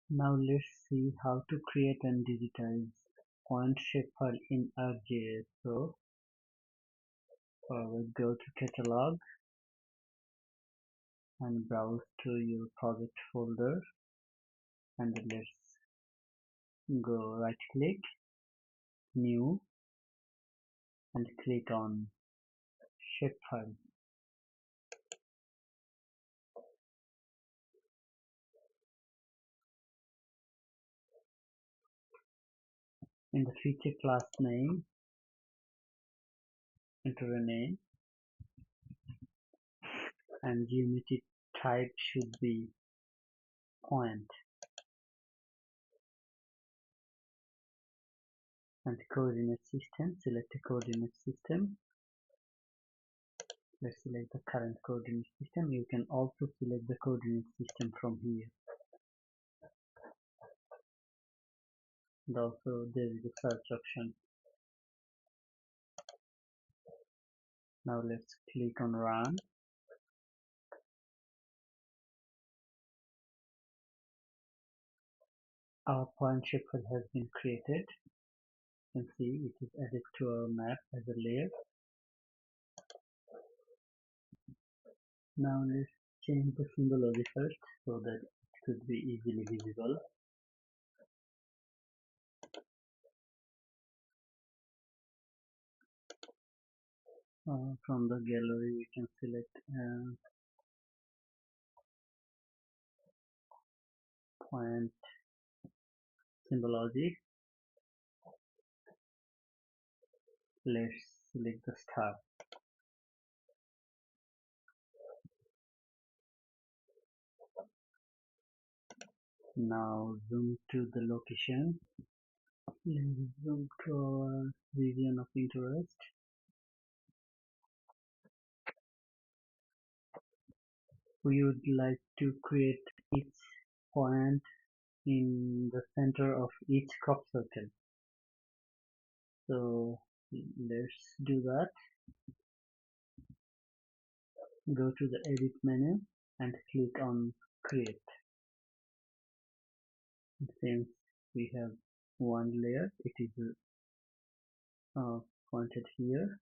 Now let's see how to create and digitize point shapefile in ArcGIS Pro. We'll go to Catalog and browse to your project folder, and let's go right click, New, and click on Shapefile. In the feature class name, enter a name, and geometry type should be point, and coordinate system, select a coordinate system. Let's select the current coordinate system. You can also select the coordinate system from here, and also there is a search option. Now let's click on Run. Our point shapefile has been created. You can see it is added to our map as a layer. Now let's change the symbology first so that it could be easily visible. From the gallery we can select point symbology. Let's select the star. Now zoom to the location. Let's zoom to our region of interest. We would like to create each point in the center of each crop circle. So let's do that. Go to the edit menu and click on create. Since we have one layer, it is pointed here.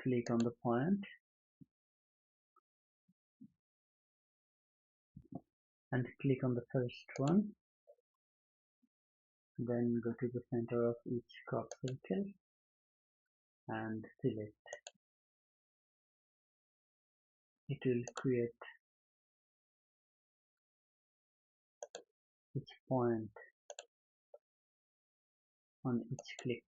Click on the point and click on the first one. Then go to the center of each crop circle and select. It will create each point on each click.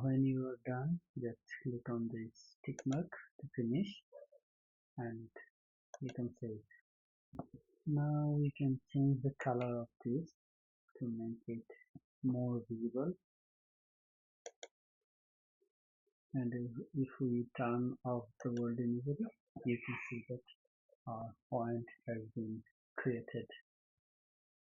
When you are done, just click on this tick mark to finish, and you can save. Now we can change the color of this to make it more visible, and if we turn off the world imagery, you can see that our point has been created.